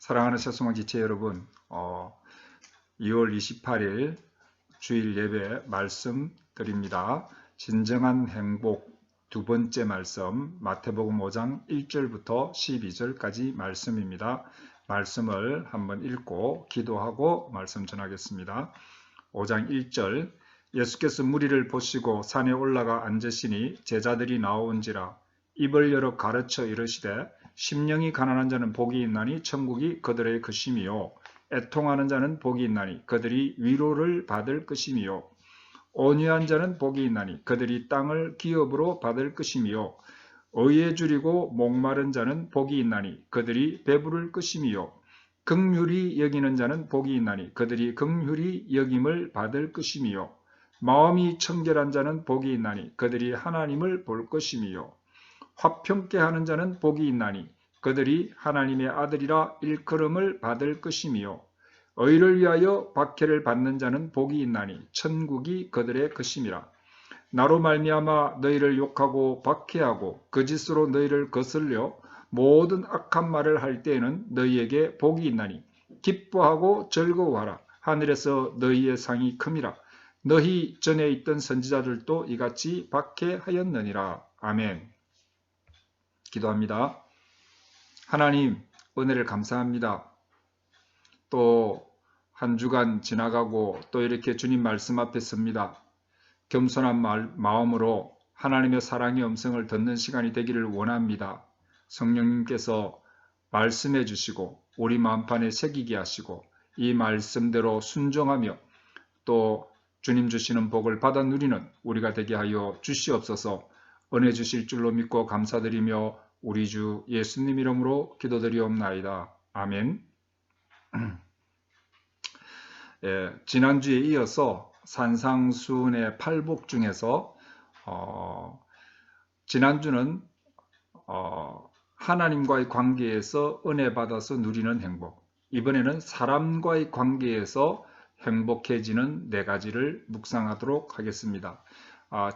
사랑하는 새소망 지체 여러분, 2월 28일 주일 예배 말씀 드립니다. 진정한 행복 두 번째 말씀 마태복음 5장 1절부터 12절까지 말씀입니다. 말씀을 한번 읽고 기도하고 말씀 전하겠습니다. 5장 1절 예수께서 무리를 보시고 산에 올라가 앉으시니 제자들이 나오온지라 입을 열어 가르쳐 이르시되 심령이 가난한 자는 복이 있나니 천국이 그들의 것임이요 애통하는 자는 복이 있나니 그들이 위로를 받을 것임이요 온유한 자는 복이 있나니 그들이 땅을 기업으로 받을 것임이요 의에 줄이고 목마른 자는 복이 있나니 그들이 배부를 것임이요 긍휼히 여기는 자는 복이 있나니 그들이 긍휼히 여김을 받을 것임이요 마음이 청결한 자는 복이 있나니 그들이 하나님을 볼 것임이요 화평케 하는 자는 복이 있나니 그들이 하나님의 아들이라 일컬음을 받을 것임이요 의를 위하여 박해를 받는 자는 복이 있나니 천국이 그들의 것임이라. 나로 말미암아 너희를 욕하고 박해하고 거짓으로 너희를 거슬려 모든 악한 말을 할 때에는 너희에게 복이 있나니 기뻐하고 즐거워하라. 하늘에서 너희의 상이 큼이라. 너희 전에 있던 선지자들도 이같이 박해하였느니라. 아멘. 기도합니다. 하나님, 은혜를 감사합니다. 또 한 주간 지나가고 또 이렇게 주님 말씀 앞에 섭니다. 겸손한 마음으로 하나님의 사랑의 음성을 듣는 시간이 되기를 원합니다. 성령님께서 말씀해 주시고 우리 마음판에 새기게 하시고 이 말씀대로 순종하며 또 주님 주시는 복을 받아 누리는 우리가 되게 하여 주시옵소서. 은혜 주실 줄로 믿고 감사드리며 우리 주 예수님 이름으로 기도드리옵나이다. 아멘. 지난주에 이어서 산상수훈의 팔복 중에서 지난주는 하나님과의 관계에서 은혜 받아서 누리는 행복, 이번에는 사람과의 관계에서 행복해지는 네 가지를 묵상하도록 하겠습니다.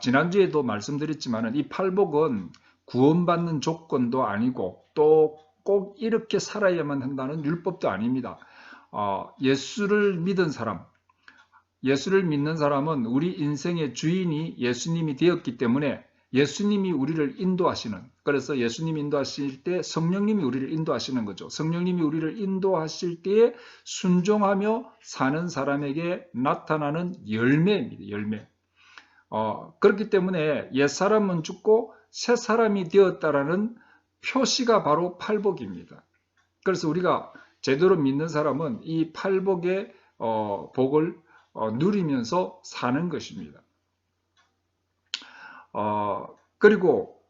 지난주에도 말씀드렸지만 이 팔복은 구원받는 조건도 아니고 또 꼭 이렇게 살아야만 한다는 율법도 아닙니다. 예수를 믿은 사람, 예수를 믿는 사람은 우리 인생의 주인이 예수님이 되었기 때문에 예수님이 우리를 인도하시는, 그래서 예수님이 인도하실 때 성령님이 우리를 인도하시는 거죠. 성령님이 우리를 인도하실 때에 순종하며 사는 사람에게 나타나는 열매입니다. 열매. 그렇기 때문에 옛사람은 죽고 새 사람이 되었다라는 표시가 바로 팔복입니다. 그래서 우리가 제대로 믿는 사람은 이 팔복의 복을 누리면서 사는 것입니다. 그리고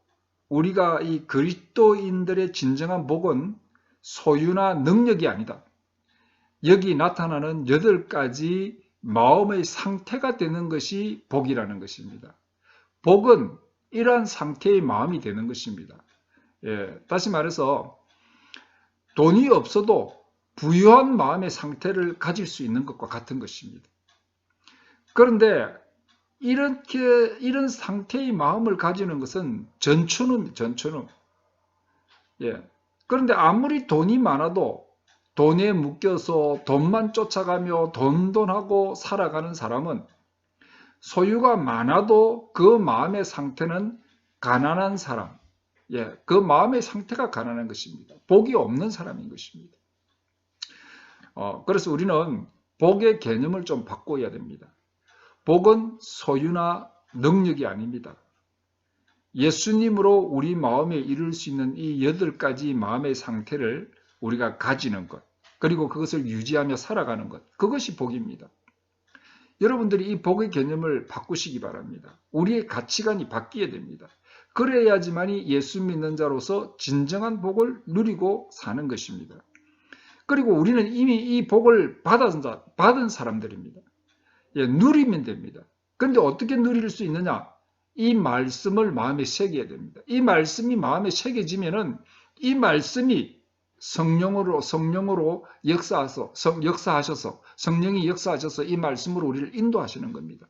우리가 이 그리스도인들의 진정한 복은 소유나 능력이 아니다. 여기 나타나는 8가지 마음의 상태가 되는 것이 복이라는 것입니다. 복은 이러한 상태의 마음이 되는 것입니다. 다시 말해서 돈이 없어도 부유한 마음의 상태를 가질 수 있는 것과 같은 것입니다. 그런데 이런 상태의 마음을 가지는 것은 전춘음입니다. 전춘음. 그런데 아무리 돈이 많아도 돈에 묶여서 돈만 쫓아가며 돈하고 살아가는 사람은 소유가 많아도 그 마음의 상태는 가난한 사람, 그 마음의 상태가 가난한 것입니다. 복이 없는 사람인 것입니다. 그래서 우리는 복의 개념을 좀 바꿔야 됩니다. 복은 소유나 능력이 아닙니다. 예수님으로 우리 마음에 이룰 수 있는 이 8가지 마음의 상태를 우리가 가지는 것, 그리고 그것을 유지하며 살아가는 것, 그것이 복입니다. 여러분들이 이 복의 개념을 바꾸시기 바랍니다. 우리의 가치관이 바뀌어야 됩니다. 그래야지만이 예수 믿는 자로서 진정한 복을 누리고 사는 것입니다. 그리고 우리는 이미 이 복을 받은 사람들입니다. 누리면 됩니다. 그런데 어떻게 누릴 수 있느냐? 이 말씀을 마음에 새겨야 됩니다. 이 말씀이 마음에 새겨지면은 이 말씀이 성령으로 역사하셔서 성령이 역사하셔서 이 말씀으로 우리를 인도하시는 겁니다.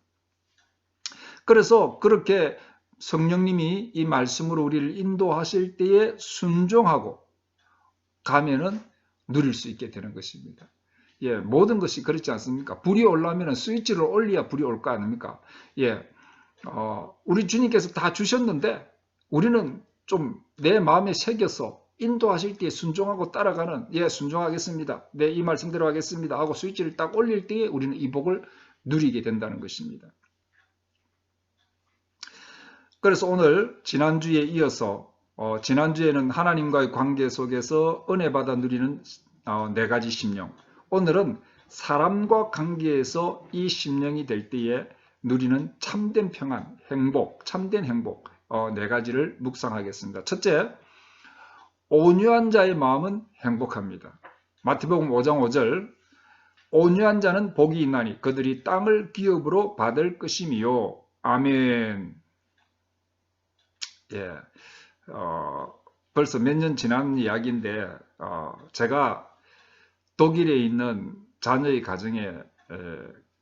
그래서 그렇게 성령님이 이 말씀으로 우리를 인도하실 때에 순종하고 가면은 누릴 수 있게 되는 것입니다. 예, 모든 것이 그렇지 않습니까? 불이 올라오면 스위치를 올려야 불이 올 거 아닙니까? 예, 우리 주님께서 다 주셨는데 우리는 좀 내 마음에 새겨서 인도하실 때 순종하고 따라가는, 예, 순종하겠습니다. 네, 이 말씀대로 하겠습니다 하고 스위치를 딱 올릴 때에 우리는 이 복을 누리게 된다는 것입니다. 그래서 오늘 지난주에 이어서 지난주에는 하나님과의 관계 속에서 은혜 받아 누리는 4가지 심령, 오늘은 사람과 관계에서 이 심령이 될 때에 누리는 참된 평안, 행복, 참된 행복 4가지를 묵상하겠습니다. 첫째, 온유한 자의 마음은 행복합니다. 마태복음 5장 5절, 온유한 자는 복이 있나니 그들이 땅을 기업으로 받을 것이미요. 아멘. 예, 벌써 몇 년 지난 이야기인데 제가 독일에 있는 자녀의 가정에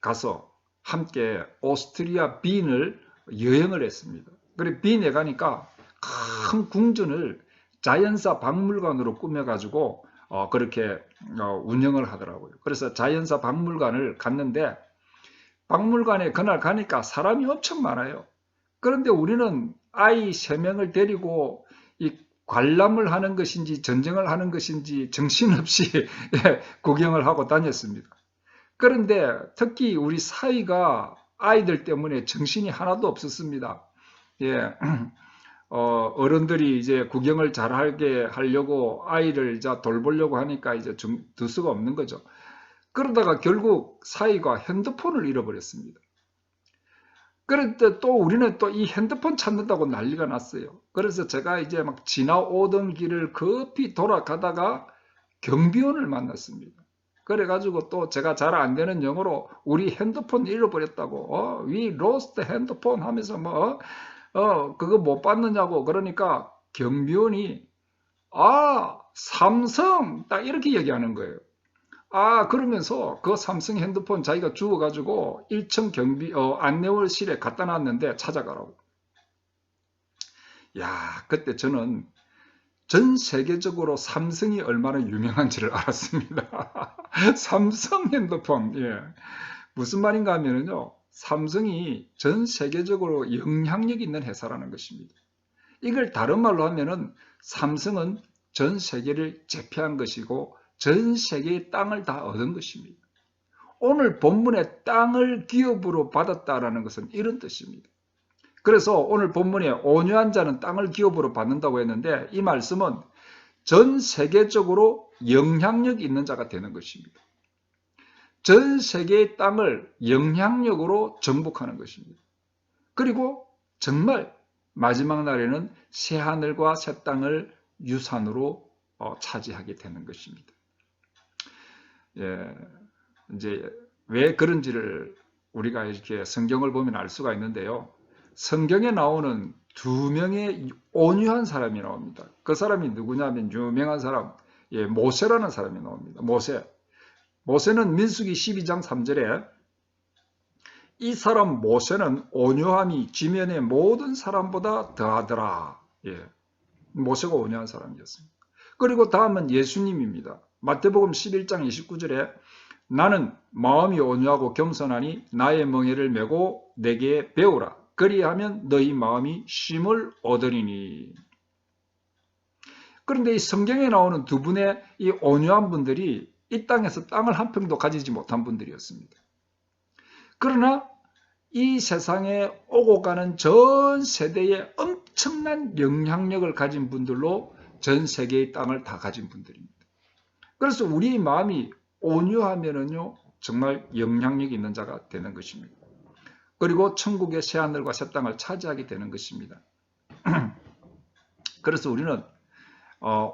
가서 함께 오스트리아 빈을 여행을 했습니다. 그래 빈에 가니까 큰 궁전을 자연사 박물관으로 꾸며가지고 그렇게 운영을 하더라고요. 그래서 자연사 박물관을 갔는데 박물관에 그날 가니까 사람이 엄청 많아요. 그런데 우리는 아이 3명을 데리고 이 관람을 하는 것인지 전쟁을 하는 것인지 정신없이 구경을 하고 다녔습니다. 그런데 특히 우리 사위가 아이들 때문에 정신이 하나도 없었습니다. 예, 어른들이 이제 구경을 잘하게 하려고 아이를 이제 돌보려고 하니까 이제 좀 들 수가 없는 거죠. 그러다가 결국 사위가 핸드폰을 잃어버렸습니다. 그런데 또 우리는 또 이 핸드폰 찾는다고 난리가 났어요. 그래서 제가 이제 막 지나오던 길을 급히 돌아가다가 경비원을 만났습니다. 그래가지고 또 제가 잘 안 되는 영어로 우리 핸드폰 잃어버렸다고, we lost 핸드폰 하면서 그거 못 받느냐고. 그러니까 경비원이, 삼성! 딱 이렇게 얘기하는 거예요. 그러면서 그 삼성 핸드폰 자기가 주워가지고 1층 경비, 안내원실에 갖다 놨는데 찾아가라고. 야, 그때 저는 전 세계적으로 삼성이 얼마나 유명한지를 알았습니다. 삼성 핸드폰, 예. 무슨 말인가 하면요. 삼성이 전 세계적으로 영향력 있는 회사라는 것입니다. 이걸 다른 말로 하면은 삼성은 전 세계를 제패한 것이고 전 세계의 땅을 다 얻은 것입니다. 오늘 본문에 땅을 기업으로 받았다라는 것은 이런 뜻입니다. 그래서 오늘 본문에 온유한 자는 땅을 기업으로 받는다고 했는데 이 말씀은 전 세계적으로 영향력 있는 자가 되는 것입니다. 전 세계의 땅을 영향력으로 정복하는 것입니다. 그리고 정말 마지막 날에는 새 하늘과 새 땅을 유산으로 차지하게 되는 것입니다. 예, 이제 왜 그런지를 우리가 이렇게 성경을 보면 알 수가 있는데요. 성경에 나오는 2명의 온유한 사람이 나옵니다. 그 사람이 누구냐면 유명한 사람, 모세라는 사람이 나옵니다. 모세는 민수기 12장 3절에 이 사람 모세는 온유함이 지면의 모든 사람보다 더하더라. 모세가 온유한 사람이었습니다. 그리고 다음은 예수님입니다. 마태복음 11장 29절에 나는 마음이 온유하고 겸손하니 나의 멍에를 메고 내게 배우라. 그리하면 너희 마음이 쉼을 얻으리니. 그런데 이 성경에 나오는 2분의 이 온유한 분들이 이 땅에서 땅을 한 평도 가지지 못한 분들이었습니다. 그러나 이 세상에 오고 가는 전 세대에 엄청난 영향력을 가진 분들로 전 세계의 땅을 다 가진 분들입니다. 그래서 우리의 마음이 온유하면은요, 정말 영향력 있는 자가 되는 것입니다. 그리고 천국의 새하늘과 새 땅을 차지하게 되는 것입니다. 그래서 우리는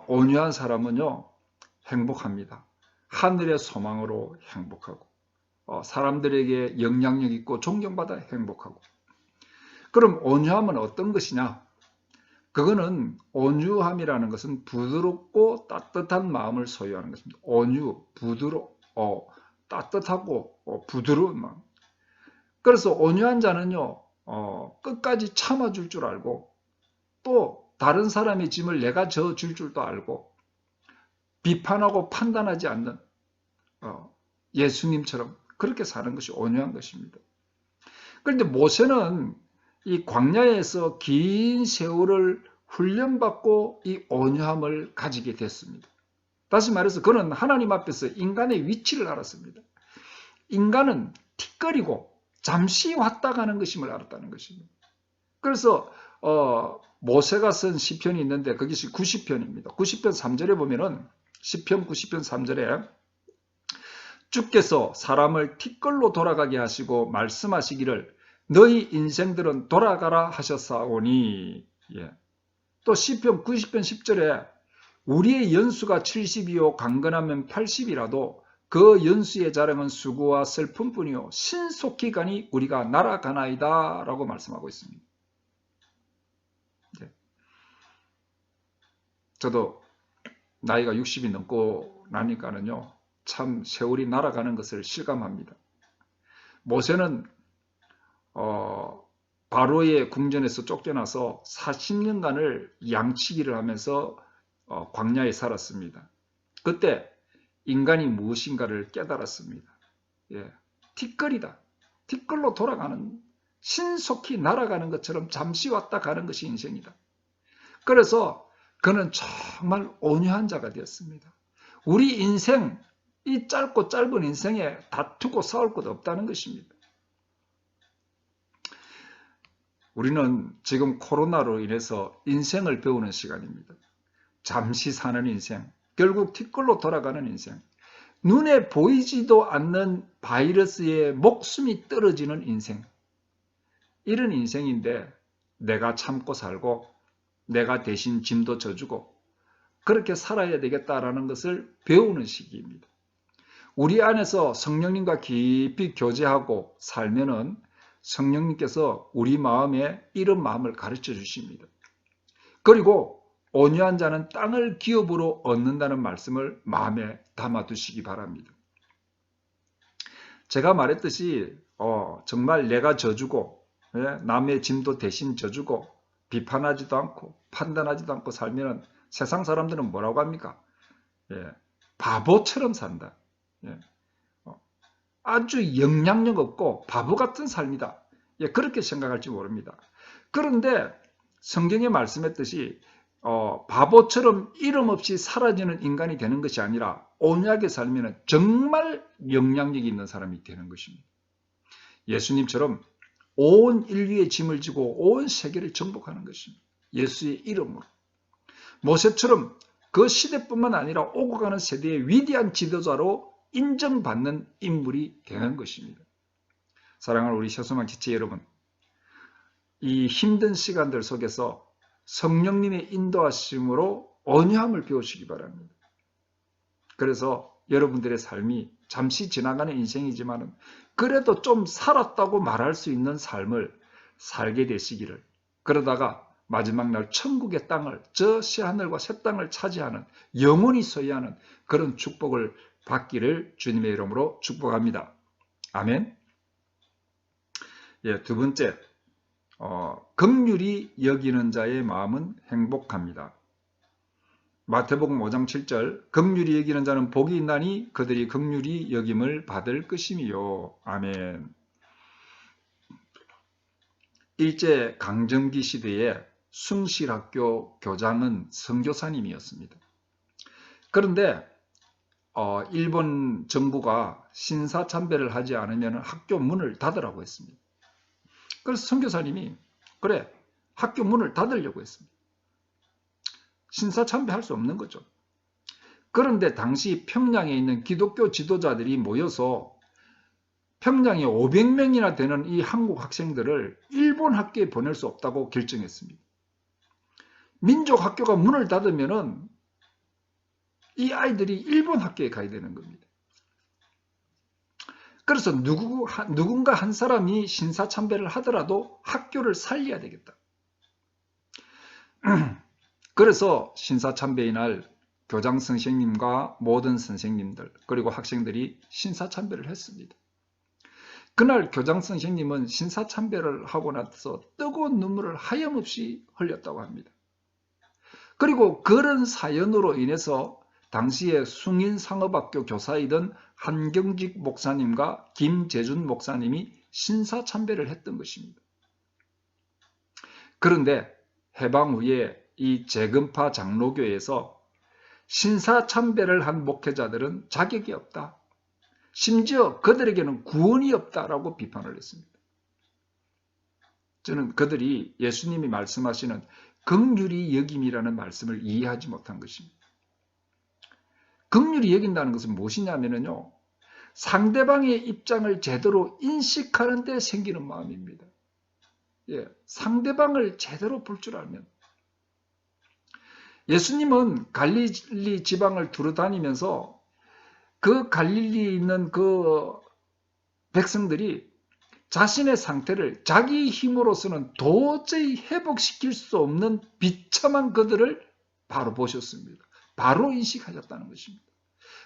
온유한 사람은요, 행복합니다. 하늘의 소망으로 행복하고 사람들에게 영향력 있고 존경받아 행복하고. 그럼 온유함은 어떤 것이냐? 그거는 온유함이라는 것은 부드럽고 따뜻한 마음을 소유하는 것입니다. 온유, 따뜻하고 부드러운 마음. 그래서 온유한 자는요, 끝까지 참아줄 줄 알고 또 다른 사람의 짐을 내가 져줄 줄도 알고 비판하고 판단하지 않는 예수님처럼 그렇게 사는 것이 온유한 것입니다. 그런데 모세는 이 광야에서 긴 세월을 훈련받고 이 온유함을 가지게 됐습니다. 다시 말해서 그는 하나님 앞에서 인간의 위치를 알았습니다. 인간은 틱거리고 잠시 왔다 가는 것임을 알았다는 것입니다. 그래서 모세가 쓴 시편이 있는데 그것이 90편입니다. 90편 3절에 보면은 시편 90편 3절에 주께서 사람을 틱걸로 돌아가게 하시고 말씀하시기를 너희 인생들은 돌아가라 하셨사오니. 또 시편 90편 10절에 우리의 연수가 70이요 강건하면 80이라도 그 연수의 자랑은 수고와 슬픔뿐이요 신속히 가니 우리가 날아가나이다 라고 말씀하고 있습니다. 저도 나이가 60이 넘고 나니까는요 참 세월이 날아가는 것을 실감합니다. 모세는 바로의 궁전에서 쫓겨나서 40년간을 양치기를 하면서 광야에 살았습니다. 그때 인간이 무엇인가를 깨달았습니다. 틱거리다. 틱걸로 돌아가는, 신속히 날아가는 것처럼 잠시 왔다 가는 것이 인생이다. 그래서 그는 정말 온유한 자가 되었습니다. 우리 인생, 이 짧고 짧은 인생에 다투고 싸울 것 없다는 것입니다. 우리는 지금 코로나로 인해서 인생을 배우는 시간입니다. 잠시 사는 인생, 결국 틱걸로 돌아가는 인생, 눈에 보이지도 않는 바이러스에 목숨이 떨어지는 인생, 이런 인생인데 내가 참고 살고 내가 대신 짐도 져주고 그렇게 살아야 되겠다라는 것을 배우는 시기입니다. 우리 안에서 성령님과 깊이 교제하고 살면은 성령님께서 우리 마음에 이런 마음을 가르쳐 주십니다. 그리고 온유한 자는 땅을 기업으로 얻는다는 말씀을 마음에 담아두시기 바랍니다. 제가 말했듯이 정말 내가 져주고 남의 짐도 대신 져주고 비판하지도 않고 판단하지도 않고 살면 세상 사람들은 뭐라고 합니까? 바보처럼 산다. 아주 영향력 없고 바보 같은 삶이다. 그렇게 생각할지 모릅니다. 그런데 성경에 말씀했듯이 바보처럼 이름 없이 사라지는 인간이 되는 것이 아니라 온유하게 살면 정말 영향력이 있는 사람이 되는 것입니다. 예수님처럼 온 인류의 짐을 지고 온 세계를 정복하는 것입니다. 예수의 이름으로. 모세처럼 그 시대뿐만 아니라 오고 가는 세대의 위대한 지도자로 인정받는 인물이 되는 것입니다. 사랑하는 우리 새소망 지체 여러분, 이 힘든 시간들 속에서 성령님의 인도하심으로 온유함을 배우시기 바랍니다. 그래서 여러분들의 삶이 잠시 지나가는 인생이지만 그래도 좀 살았다고 말할 수 있는 삶을 살게 되시기를, 그러다가 마지막 날 천국의 땅을, 저 새하늘과 새 땅을 차지하는, 영원히 소유하는 그런 축복을 받기를 주님의 이름으로 축복합니다. 아멘. 두 번째, 긍휼히 여기는 자의 마음은 행복합니다. 마태복음 5장 7절, 긍휼히 여기는 자는 복이 있나니 그들이 긍휼히 여김을 받을 것이미요. 아멘. 일제 강점기 시대에 숭실학교 교장은 선교사님이었습니다. 그런데 일본 정부가 신사참배를 하지 않으면 학교 문을 닫으라고 했습니다. 그래서 선교사님이 그래 학교 문을 닫으려고 했습니다. 신사참배할 수 없는 거죠. 그런데 당시 평양에 있는 기독교 지도자들이 모여서 평양에 500명이나 되는 이 한국 학생들을 일본 학교에 보낼 수 없다고 결정했습니다. 민족 학교가 문을 닫으면은 이 아이들이 일본 학교에 가야 되는 겁니다. 그래서 누군가 한 사람이 신사참배를 하더라도 학교를 살려야 되겠다. 그래서 신사참배의 날 교장 선생님과 모든 선생님들 그리고 학생들이 신사참배를 했습니다. 그날 교장 선생님은 신사참배를 하고 나서 뜨거운 눈물을 하염없이 흘렸다고 합니다. 그리고 그런 사연으로 인해서 당시에 숭인상업학교 교사이던 한경직 목사님과 김재준 목사님이 신사참배를 했던 것입니다. 그런데 해방 후에 이 재금파 장로교에서 신사참배를 한 목회자들은 자격이 없다. 심지어 그들에게는 구원이 없다라고 비판을 했습니다. 저는 그들이 예수님이 말씀하시는 긍휼히 여김이라는 말씀을 이해하지 못한 것입니다. 긍휼히 여긴다는 것은 무엇이냐면요, 상대방의 입장을 제대로 인식하는 데 생기는 마음입니다. 예, 상대방을 제대로 볼 줄 알면. 예수님은 갈릴리 지방을 두루다니면서 그 갈릴리에 있는 그 백성들이 자신의 상태를 자기 힘으로서는 도저히 회복시킬 수 없는 비참한 그들을 바로 보셨습니다. 바로 인식하셨다는 것입니다.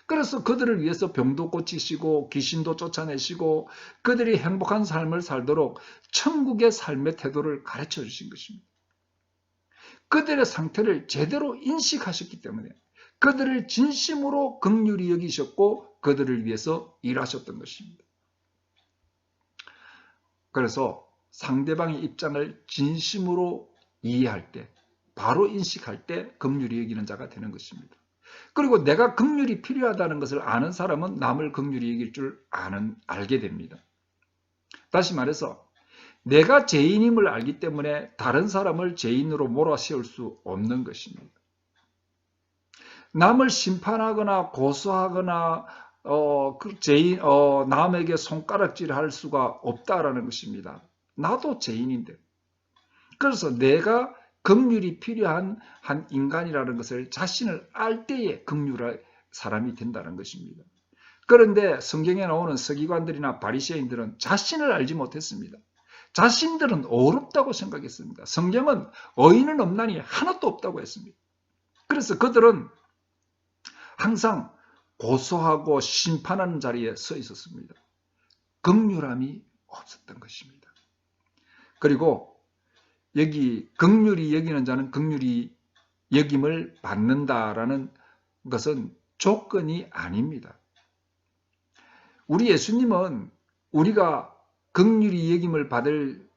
그래서 그들을 위해서 병도 고치시고 귀신도 쫓아내시고 그들이 행복한 삶을 살도록 천국의 삶의 태도를 가르쳐 주신 것입니다. 그들의 상태를 제대로 인식하셨기 때문에 그들을 진심으로 긍휼히 여기셨고 그들을 위해서 일하셨던 것입니다. 그래서 상대방의 입장을 진심으로 이해할 때, 바로 인식할 때 긍휼히 여기는 자가 되는 것입니다. 그리고 내가 긍휼이 필요하다는 것을 아는 사람은 남을 긍휼히 여길 줄 알게 됩니다. 다시 말해서 내가 죄인임을 알기 때문에 다른 사람을 죄인으로 몰아세울 수 없는 것입니다. 남을 심판하거나 고소하거나 남에게 손가락질할 수가 없다라는 것입니다. 나도 죄인인데. 그래서 내가 긍휼이 필요한 한 인간이라는 것을 자신을 알 때에 긍휼할 사람이 된다는 것입니다. 그런데 성경에 나오는 서기관들이나 바리새인들은 자신을 알지 못했습니다. 자신들은 어렵다고 생각했습니다. 성경은 의인은 없나니 하나도 없다고 했습니다. 그래서 그들은 항상 고소하고 심판하는 자리에 서 있었습니다. 긍휼함이 없었던 것입니다. 그리고 여기 긍휼히 여기는 자는 긍휼히 여김을 받는다라는 것은 조건이 아닙니다. 우리 예수님은 우리가 긍휼히 여김을 받을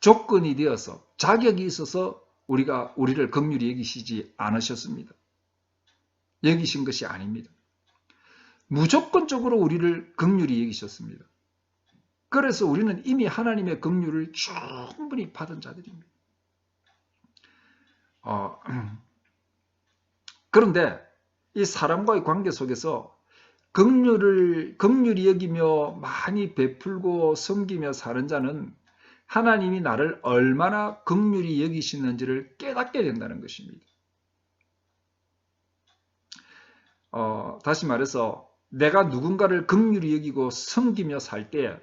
조건이 되어서 자격이 있어서 우리를 긍휼히 여기시지 않으셨습니다. 여기신 것이 아닙니다. 무조건적으로 우리를 긍휼히 여기셨습니다. 그래서 우리는 이미 하나님의 긍휼을 충분히 받은 자들입니다. 그런데 이 사람과의 관계 속에서 긍휼히 여기며 많이 베풀고 섬기며 사는 자는 하나님이 나를 얼마나 긍휼히 여기시는지를 깨닫게 된다는 것입니다. 다시 말해서 내가 누군가를 긍휼히 여기고 섬기며 살 때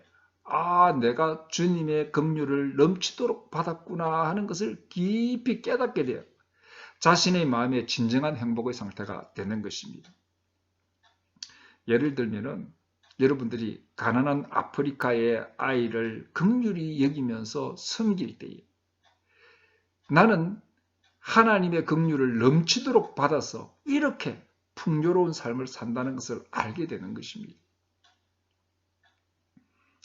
내가 주님의 긍휼을 넘치도록 받았구나 하는 것을 깊이 깨닫게 돼요. 자신의 마음에 진정한 행복의 상태가 되는 것입니다. 예를 들면은 여러분들이 가난한 아프리카의 아이를 긍휼히 여기면서 섬길 때에 나는 하나님의 긍휼을 넘치도록 받아서 이렇게 풍요로운 삶을 산다는 것을 알게 되는 것입니다.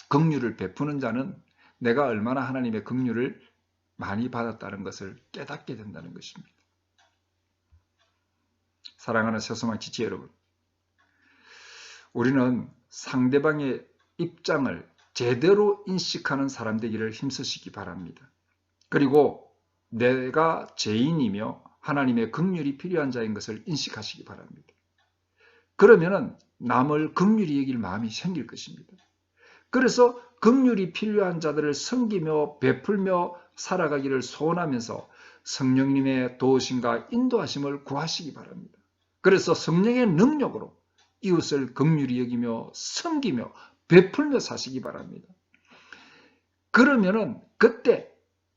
긍휼을 베푸는 자는 내가 얼마나 하나님의 긍휼을 많이 받았다는 것을 깨닫게 된다는 것입니다. 사랑하는 새소망 지체 여러분, 우리는 상대방의 입장을 제대로 인식하는 사람 되기를 힘쓰시기 바랍니다. 그리고 내가 죄인이며 하나님의 긍휼이 필요한 자인 것을 인식하시기 바랍니다. 그러면은 남을 긍휼히 여길 마음이 생길 것입니다. 그래서 긍휼이 필요한 자들을 섬기며 베풀며 살아가기를 소원하면서 성령님의 도우심과 인도하심을 구하시기 바랍니다. 그래서 성령의 능력으로 이웃을 긍휼히 여기며 섬기며 베풀며 사시기 바랍니다. 그러면은 그때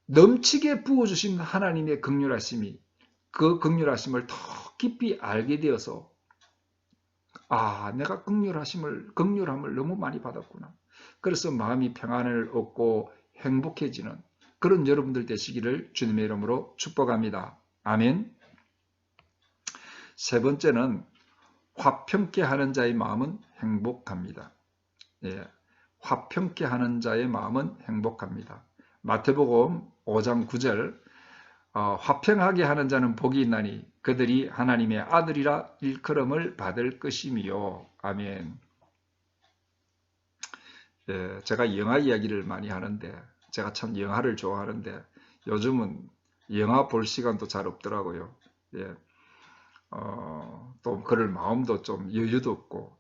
넘치게 부어주신 하나님의 긍휼하심이 그 긍휼하심을 더 깊이 알게 되어서 내가 긍휼함을 너무 많이 받았구나. 그래서 마음이 평안을 얻고 행복해지는 그런 여러분들 되시기를 주님의 이름으로 축복합니다. 아멘. 세 번째는 화평케 하는 자의 마음은 행복합니다. 예, 화평케 하는 자의 마음은 행복합니다. 마태복음 5장 9절 화평하게 하는 자는 복이 있나니 그들이 하나님의 아들이라 일컬음을 받을 것이미요. 아멘. 예, 제가 영화 이야기를 많이 하는데 제가 참 영화를 좋아하는데 요즘은 영화 볼 시간도 잘 없더라고요. 예, 또 그럴 마음도 좀 여유도 없고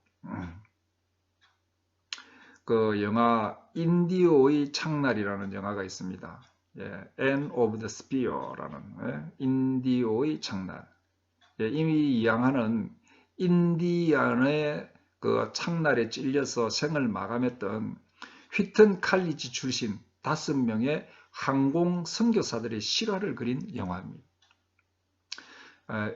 그 영화 인디오의 창날이라는 영화가 있습니다. 예, End of the Spear라는 인디오의 창날. 예, 이미 이 영화는 인디안의 그 창날에 찔려서 생을 마감했던 휘튼 칼리지 출신 5명의 항공 선교사들의 실화를 그린 영화입니다.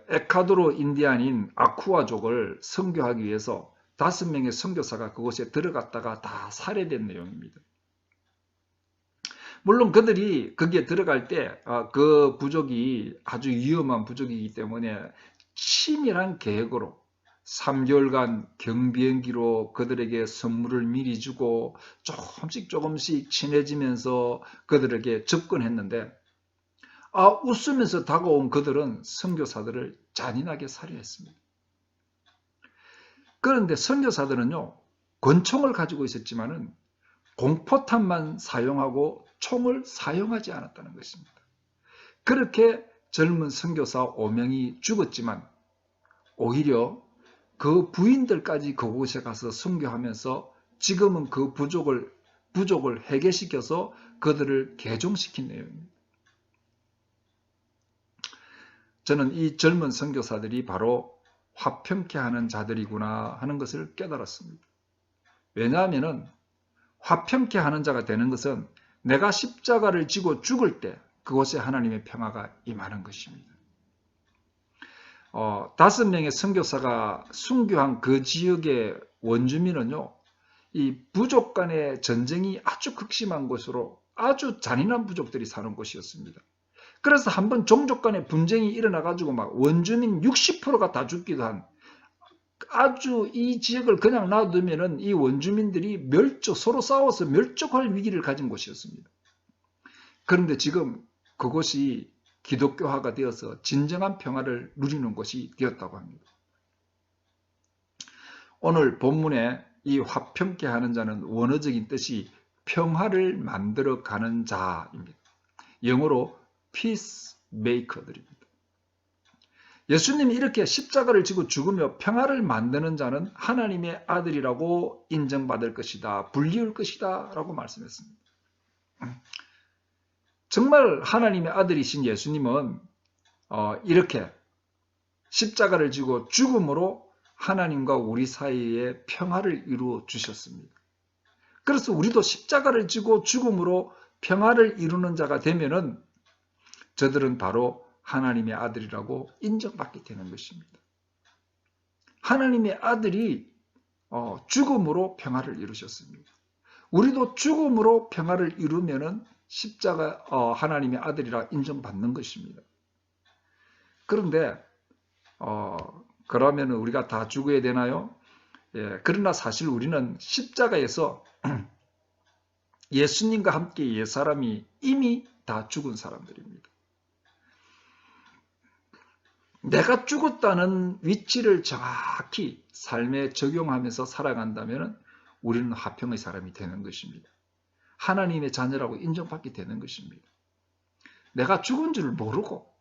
에콰도르 인디안인 아쿠아족을 선교하기 위해서 5명의 선교사가 그곳에 들어갔다가 다 살해된 내용입니다. 물론 그들이 거기에 들어갈 때 그 부족이 아주 위험한 부족이기 때문에 치밀한 계획으로 3개월간 경비행기로 그들에게 선물을 미리 주고 조금씩 친해지면서 그들에게 접근했는데 웃으면서 다가온 그들은 선교사들을 잔인하게 살해했습니다. 그런데 선교사들은요, 권총을 가지고 있었지만은 공포탄만 사용하고 총을 사용하지 않았다는 것입니다. 그렇게 젊은 선교사 5명이 죽었지만 오히려 그 부인들까지 그곳에 가서 선교하면서 지금은 그 부족을 해결시켜서 그들을 개종시킨 내용입니다. 저는 이 젊은 선교사들이 바로 화평케 하는 자들이구나 하는 것을 깨달았습니다. 왜냐하면 화평케 하는 자가 되는 것은 내가 십자가를 지고 죽을 때 그곳에 하나님의 평화가 임하는 것입니다. 5명의 선교사가 순교한 그 지역의 원주민은요, 이 부족 간의 전쟁이 아주 극심한 곳으로 아주 잔인한 부족들이 사는 곳이었습니다. 그래서 한번 종족 간의 분쟁이 일어나가지고 막 원주민 60%가 다 죽기도 한 아주 이 지역을 그냥 놔두면은 이 원주민들이 서로 싸워서 멸족할 위기를 가진 곳이었습니다. 그런데 지금 그곳이 기독교화가 되어서 진정한 평화를 누리는 곳이 되었다고 합니다. 오늘 본문에 이 화평케 하는 자는 원어적인 뜻이 평화를 만들어 가는 자입니다. 영어로 peacemaker들입니다. 예수님이 이렇게 십자가를 지고 죽으며 평화를 만드는 자는 하나님의 아들이라고 인정받을 것이다, 불리울 것이다 라고 말씀했습니다. 정말 하나님의 아들이신 예수님은 이렇게 십자가를 지고 죽음으로 하나님과 우리 사이에 평화를 이루어 주셨습니다. 그래서 우리도 십자가를 지고 죽음으로 평화를 이루는 자가 되면은 저들은 바로 하나님의 아들이라고 인정받게 되는 것입니다. 하나님의 아들이 죽음으로 평화를 이루셨습니다. 우리도 죽음으로 평화를 이루면은 십자가 하나님의 아들이라 인정받는 것입니다. 그런데 그러면 우리가 다 죽어야 되나요? 예, 그러나 사실 우리는 십자가에서 예수님과 함께 옛사람이 이미 다 죽은 사람들입니다. 내가 죽었다는 위치를 정확히 삶에 적용하면서 살아간다면 우리는 화평의 사람이 되는 것입니다. 하나님의 자녀라고 인정받게 되는 것입니다. 내가 죽은 줄 모르고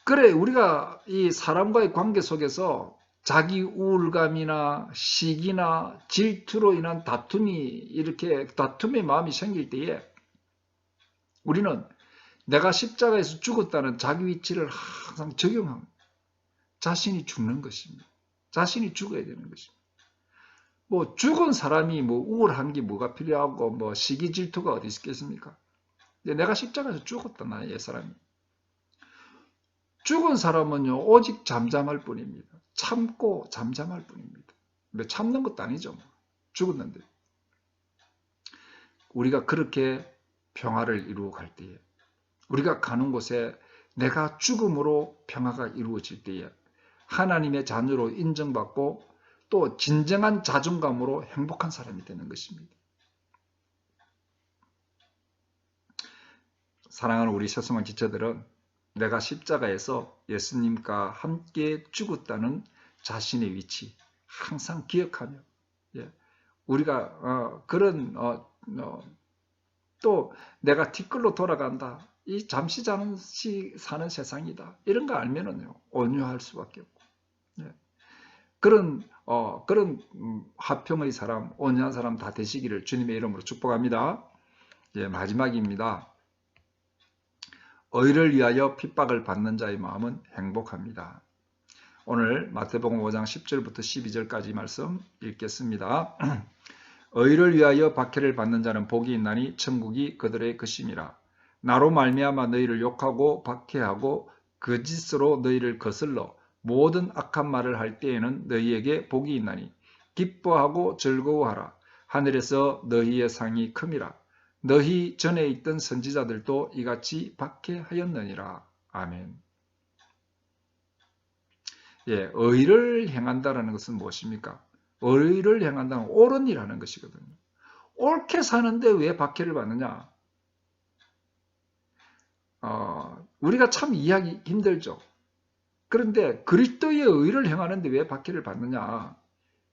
그래 우리가 이 사람과의 관계 속에서 자기 우울감이나 시기나 질투로 인한 다툼의 마음이 생길 때에 우리는 내가 십자가에서 죽었다는 자기 위치를 항상 적용합니다. 자신이 죽는 것입니다. 자신이 죽어야 되는 것입니다. 뭐 죽은 사람이 뭐 우울한 게 뭐가 필요하고 뭐 시기 질투가 어디 있겠습니까? 내가 십자가에서 죽었다 나의 옛사람이. 죽은 사람은요 오직 잠잠할 뿐입니다. 참고 잠잠할 뿐입니다. 근데 참는 것도 아니죠. 죽었는데. 우리가 그렇게 평화를 이루어 갈 때에 우리가 가는 곳에 내가 죽음으로 평화가 이루어질 때에 하나님의 자녀로 인정받고 또 진정한 자존감으로 행복한 사람이 되는 것입니다. 사랑하는 우리 소중한 지체들은 내가 십자가에서 예수님과 함께 죽었다는 자신의 위치 항상 기억하며, 우리가 또 내가 뒷걸로 돌아간다, 이 잠시 사는 세상이다, 이런 거 알면은요 온유할 수밖에 없고, 그런 화평의 사람, 온유한 사람 다 되시기를 주님의 이름으로 축복합니다. 마지막입니다. 의를 위하여 핍박을 받는 자의 마음은 행복합니다. 오늘 마태복음 5장 10절부터 12절까지 말씀 읽겠습니다. 의를 위하여 박해를 받는 자는 복이 있나니 천국이 그들의 것임이라. 나로 말미암아 너희를 욕하고 박해하고 거짓으로 너희를 거슬러 모든 악한 말을 할 때에는 너희에게 복이 있나니 기뻐하고 즐거워하라. 하늘에서 너희의 상이 큼이라. 너희 전에 있던 선지자들도 이같이 박해하였느니라. 아멘. 의를 행한다는 것은 무엇입니까? 의를 행한다는 옳은 일 하는 것이거든요. 옳게 사는데 왜 박해를 받느냐? 우리가 참 이해하기 힘들죠. 그런데 그리스도의 의를 행하는데 왜 박해를 받느냐?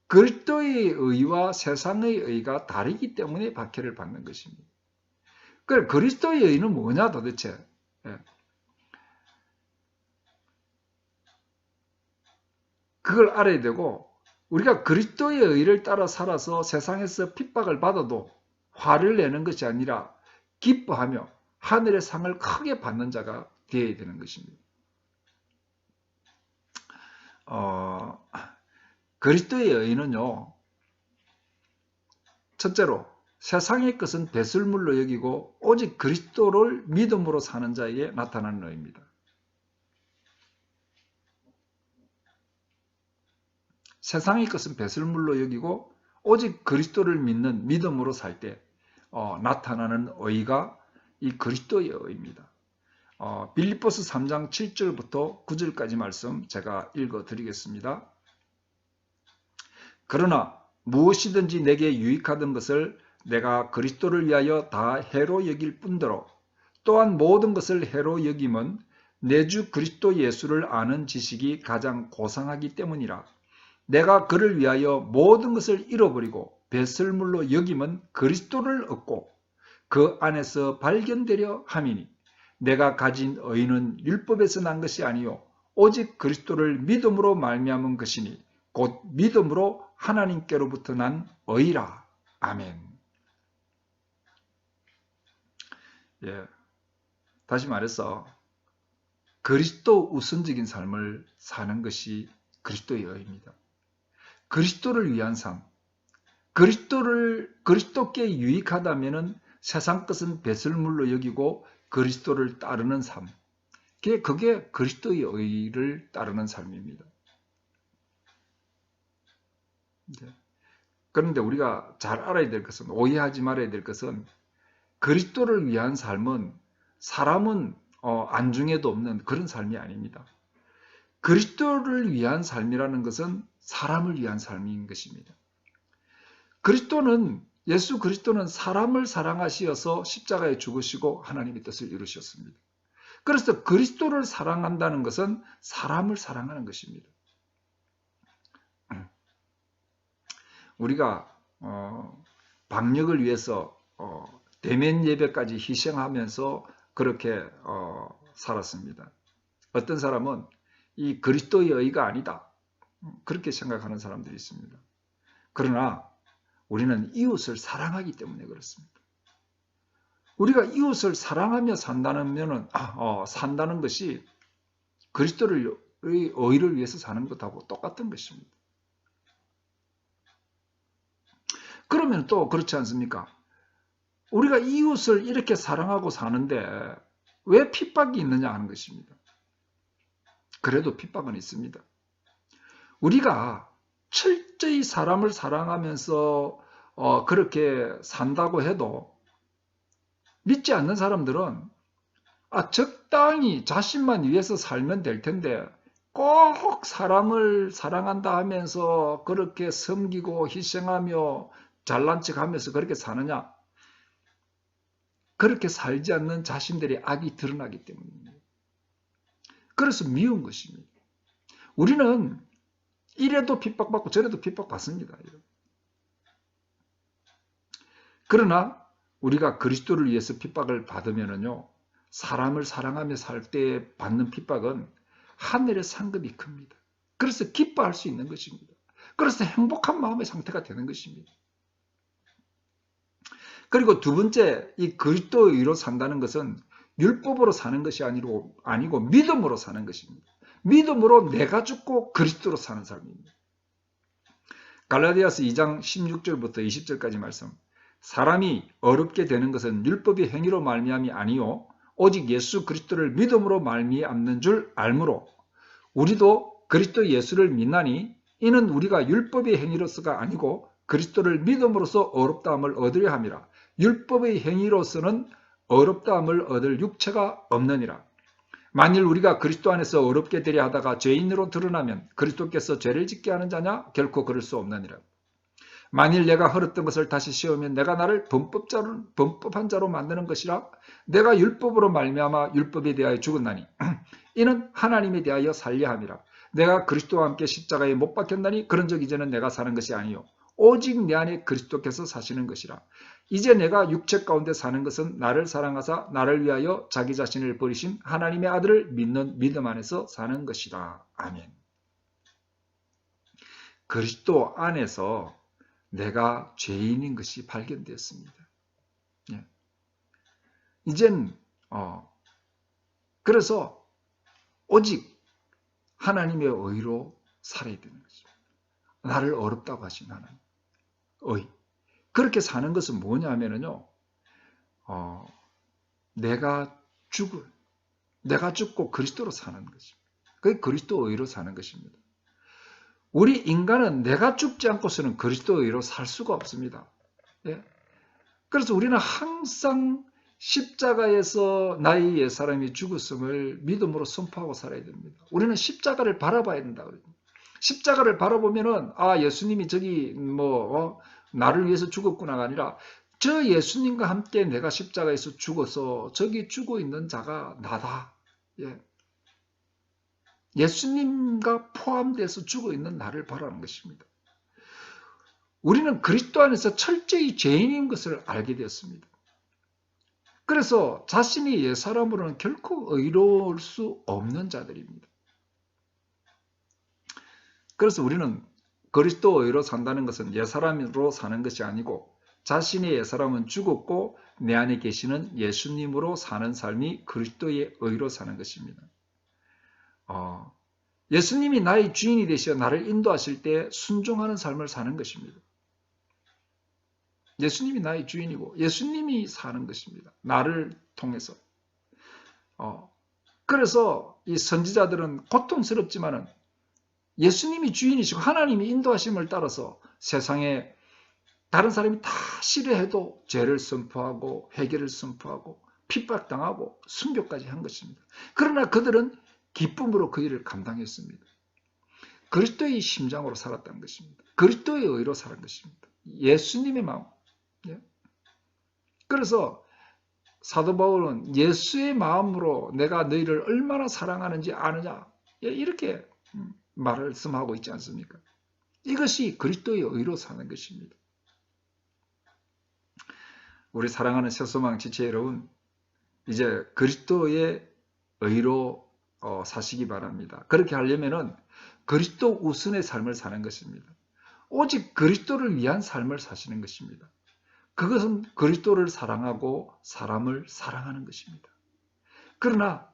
그리스도의 의와 세상의 의가 다르기 때문에 박해를 받는 것입니다. 그래, 그리스도의 의는 뭐냐 도대체? 그걸 알아야 되고, 우리가 그리스도의 의를 따라 살아서 세상에서 핍박을 받아도 화를 내는 것이 아니라 기뻐하며 하늘의 상을 크게 받는 자가 되어야 되는 것입니다. 그리스도의 의는요, 첫째로 세상의 것은 배설물로 여기고 오직 그리스도를 믿음으로 사는 자에게 나타나는 의입니다. 세상의 것은 배설물로 여기고 오직 그리스도를 믿는 믿음으로 살 때 나타나는 의가 이 그리스도의 의입니다. 빌립보서 3장 7절부터 9절까지 말씀 제가 읽어 드리겠습니다. 그러나 무엇이든지 내게 유익하던 것을 내가 그리스도를 위하여 다 해로 여길 뿐더러 또한 모든 것을 해로 여김은 내 주 그리스도 예수를 아는 지식이 가장 고상하기 때문이라. 내가 그를 위하여 모든 것을 잃어버리고 배설물로 여김은 그리스도를 얻고 그 안에서 발견되려 함이니 내가 가진 의는 율법에서 난 것이 아니요 오직 그리스도를 믿음으로 말미암은 것이니 곧 믿음으로 하나님께로부터 난 의라. 아멘. 다시 말해서 그리스도 우선적인 삶을 사는 것이 그리스도의 의입니다. 그리스도를 위한 삶, 그리스도께 유익하다면은 세상 것은 배설물로 여기고 그리스도를 따르는 삶, 그게 그리스도의 의를 따르는 삶입니다. 그런데 우리가 잘 알아야 될 것은, 오해하지 말아야 될 것은, 그리스도를 위한 삶은 사람은 안중에도 없는 그런 삶이 아닙니다. 그리스도를 위한 삶이라는 것은 사람을 위한 삶인 것입니다. 예수 그리스도는 사람을 사랑하시어서 십자가에 죽으시고 하나님의 뜻을 이루셨습니다. 그래서 그리스도를 사랑한다는 것은 사람을 사랑하는 것입니다. 우리가 방역을 위해서 대면 예배까지 희생하면서 그렇게 살았습니다. 어떤 사람은 이 그리스도의 의가 아니다, 그렇게 생각하는 사람들이 있습니다. 그러나 우리는 이웃을 사랑하기 때문에 그렇습니다. 우리가 이웃을 사랑하며 산다는 것이 그리스도의 의를 위해서 사는 것하고 똑같은 것입니다. 그러면 또 그렇지 않습니까? 우리가 이웃을 이렇게 사랑하고 사는데 왜 핍박이 있느냐 하는 것입니다. 그래도 핍박은 있습니다. 우리가 철저히 사람을 사랑하면서 그렇게 산다고 해도 믿지 않는 사람들은 적당히 자신만 위해서 살면 될 텐데 꼭 사람을 사랑한다 하면서 그렇게 섬기고 희생하며 잘난 척하면서 그렇게 사느냐? 그렇게 살지 않는 자신들의 악이 드러나기 때문입니다. 그래서 미운 것입니다. 우리는 이래도 핍박받고 저래도 핍박받습니다. 그러나 우리가 그리스도를 위해서 핍박을 받으면요, 사람을 사랑하며 살 때 받는 핍박은 하늘의 상급이 큽니다. 그래서 기뻐할 수 있는 것입니다. 그래서 행복한 마음의 상태가 되는 것입니다. 그리고 두 번째, 이 그리스도의로 산다는 것은 율법으로 사는 것이 아니고 믿음으로 사는 것입니다. 믿음으로 내가 죽고 그리스도로 사는 삶입니다. 갈라디아서 2장 16절부터 20절까지 말씀. 사람이 어렵게 되는 것은 율법의 행위로 말미암이 아니요 오직 예수 그리스도를 믿음으로 말미암는 줄 알므로 우리도 그리스도 예수를 믿나니 이는 우리가 율법의 행위로서가 아니고 그리스도를 믿음으로써 어렵다함을 얻으려 함이라. 율법의 행위로서는 어렵다함을 얻을 육체가 없느니라. 만일 우리가 그리스도 안에서 어렵게 되려 하다가 죄인으로 드러나면 그리스도께서 죄를 짓게 하는 자냐? 결코 그럴 수 없느니라. 만일 내가 헐었던 것을 다시 씌우면 내가 나를 범법한 자로 만드는 것이라. 내가 율법으로 말미암아 율법에 대하여 죽었나니 이는 하나님에 대하여 살려 함이라. 내가 그리스도와 함께 십자가에 못 박혔나니 그런즉 이제는 내가 사는 것이 아니요 오직 내 안에 그리스도께서 사시는 것이라. 이제 내가 육체 가운데 사는 것은 나를 사랑하사 나를 위하여 자기 자신을 버리신 하나님의 아들을 믿는 믿음 안에서 사는 것이다. 아멘. 그리스도 안에서 내가 죄인인 것이 발견되었습니다. 예. 이젠 그래서 오직 하나님의 의로 살아야 되는 것입니다. 나를 어렵다고 하신 하나님 의. 그렇게 사는 것은 뭐냐 하면요, 내가 죽고 그리스도로 사는 것입니다. 그게 그리스도 의로 사는 것입니다. 우리 인간은 내가 죽지 않고서는 그리스도 의로 살 수가 없습니다. 예? 그래서 우리는 항상 십자가에서 나의 옛사람이 죽었음을 믿음으로 선포하고 살아야 됩니다. 우리는 십자가를 바라봐야 된다. 십자가를 바라보면은 예수님이 저기 나를 위해서 죽었구나가 아니라 저 예수님과 함께 내가 십자가에서 죽어서 저기 죽어 있는 자가 나다. 예. 예수님과 포함돼서 죽어 있는 나를 바라는 것입니다. 우리는 그리스도 안에서 철저히 죄인인 것을 알게 되었습니다. 그래서 자신이 옛사람으로는 결코 의로울 수 없는 자들입니다. 그래서 우리는 그리스도 의로 산다는 것은 옛사람으로 사는 것이 아니고 자신의 옛사람은 죽었고 내 안에 계시는 예수님으로 사는 삶이 그리스도의 의로 사는 것입니다. 예수님이 나의 주인이 되시어 나를 인도하실 때 순종하는 삶을 사는 것입니다. 예수님이 나의 주인이고 예수님이 사는 것입니다. 나를 통해서. 그래서 이 선지자들은 고통스럽지만은 예수님이 주인이시고 하나님이 인도하심을 따라서 세상에 다른 사람이 다 싫어해도 죄를 선포하고 회개를 선포하고 핍박당하고 순교까지 한 것입니다. 그러나 그들은 기쁨으로 그 일을 감당했습니다. 그리스도의 심장으로 살았다는 것입니다. 그리스도의 의로 살은 것입니다. 예수님의 마음. 그래서 사도 바울은 예수의 마음으로 내가 너희를 얼마나 사랑하는지 아느냐 이렇게 말씀하고 있지 않습니까? 이것이 그리스도의 의로 사는 것입니다. 우리 사랑하는 새소망 지체 여러분, 이제 그리스도의 의로 사시기 바랍니다. 그렇게 하려면은 그리스도 우선의 삶을 사는 것입니다. 오직 그리스도를 위한 삶을 사시는 것입니다. 그것은 그리스도를 사랑하고 사람을 사랑하는 것입니다. 그러나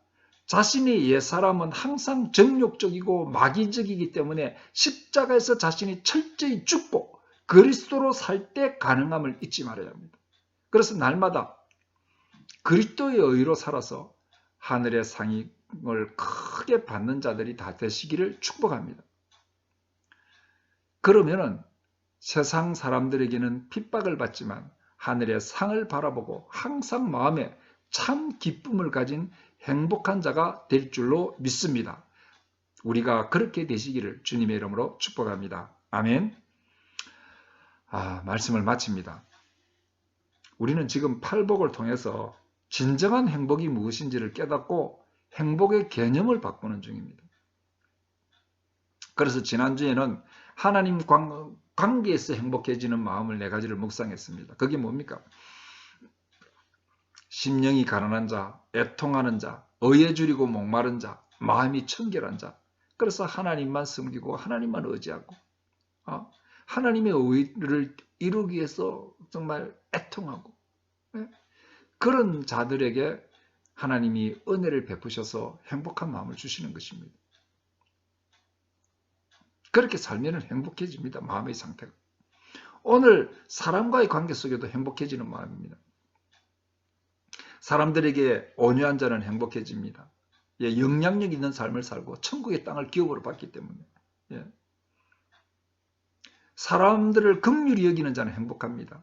자신의 옛사람은 항상 정욕적이고 마귀적이기 때문에 십자가에서 자신이 철저히 죽고 그리스도로 살 때 가능함을 잊지 말아야 합니다. 그래서 날마다 그리스도의 의로 살아서 하늘의 상을 크게 받는 자들이 다 되시기를 축복합니다. 그러면은 세상 사람들에게는 핍박을 받지만 하늘의 상을 바라보고 항상 마음에 참 기쁨을 가진 행복한 자가 될 줄로 믿습니다. 우리가 그렇게 되시기를 주님의 이름으로 축복합니다. 아멘. 말씀을 마칩니다. 우리는 지금 팔복을 통해서 진정한 행복이 무엇인지를 깨닫고 행복의 개념을 바꾸는 중입니다. 그래서 지난주에는 하나님 관계에서 행복해지는 마음을 4가지를 묵상했습니다. 그게 뭡니까? 심령이 가난한 자, 애통하는 자, 의에 줄이고 목마른 자, 마음이 청결한 자. 그래서 하나님만 섬기고 하나님만 의지하고 하나님의 의를 이루기 위해서 정말 애통하고 그런 자들에게 하나님이 은혜를 베푸셔서 행복한 마음을 주시는 것입니다. 그렇게 살면 행복해집니다. 마음의 상태가. 오늘 사람과의 관계 속에도 행복해지는 마음입니다. 사람들에게 온유한 자는 행복해집니다. 영향력 있는 삶을 살고 천국의 땅을 기업으로 받기 때문에. 사람들을 긍휼히 여기는 자는 행복합니다.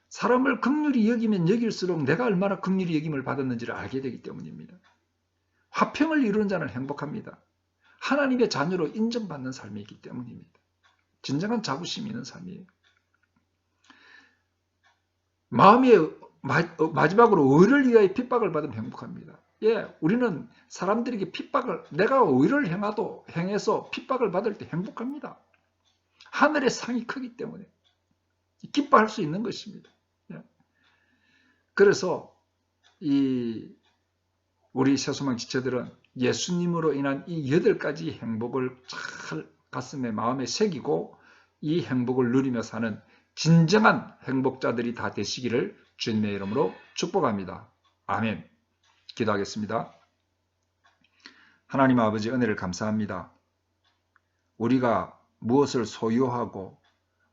사람을 긍휼히 여기면 여길수록 내가 얼마나 긍휼히 여김을 받았는지를 알게 되기 때문입니다. 화평을 이루는 자는 행복합니다. 하나님의 자녀로 인정받는 삶이기 때문입니다. 진정한 자부심이 있는 삶이에요. 마지막으로 의를 위하여 핍박을 받으면 행복합니다. 우리는 사람들에게 내가 의를 행해서 핍박을 받을 때 행복합니다. 하늘의 상이 크기 때문에 기뻐할 수 있는 것입니다. 그래서 우리 새소망 지체들은 예수님으로 인한 이 8가지 행복을 잘 가슴에 마음에 새기고 이 행복을 누리며 사는 진정한 행복자들이 다 되시기를 주님의 이름으로 축복합니다. 아멘. 기도하겠습니다. 하나님 아버지 은혜를 감사합니다. 우리가 무엇을 소유하고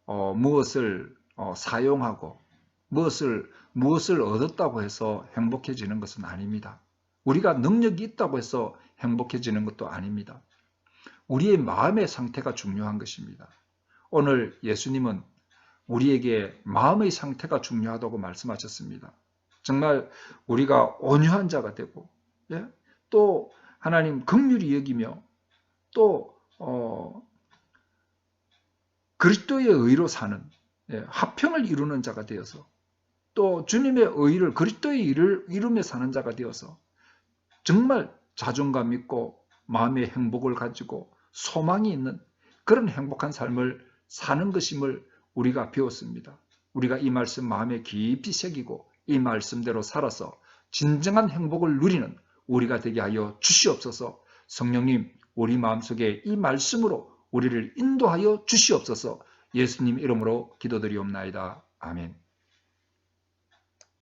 무엇을 사용하고 무엇을 얻었다고 해서 행복해지는 것은 아닙니다. 우리가 능력이 있다고 해서 행복해지는 것도 아닙니다. 우리의 마음의 상태가 중요한 것입니다. 오늘 예수님은 우리에게 마음의 상태가 중요하다고 말씀하셨습니다. 정말 우리가 온유한 자가 되고 또 하나님 긍휼히 여기며 또 그리스도의 의로 사는 화평을 이루는 자가 되어서 또 주님의 의를 그리스도의 일을 이루며 사는 자가 되어서 정말 자존감 있고 마음의 행복을 가지고 소망이 있는 그런 행복한 삶을 사는 것임을 우리가 배웠습니다. 우리가 이 말씀 마음에 깊이 새기고 이 말씀대로 살아서 진정한 행복을 누리는 우리가 되게 하여 주시옵소서. 성령님, 우리 마음속에 이 말씀으로 우리를 인도하여 주시옵소서. 예수님 이름으로 기도드리옵나이다. 아멘.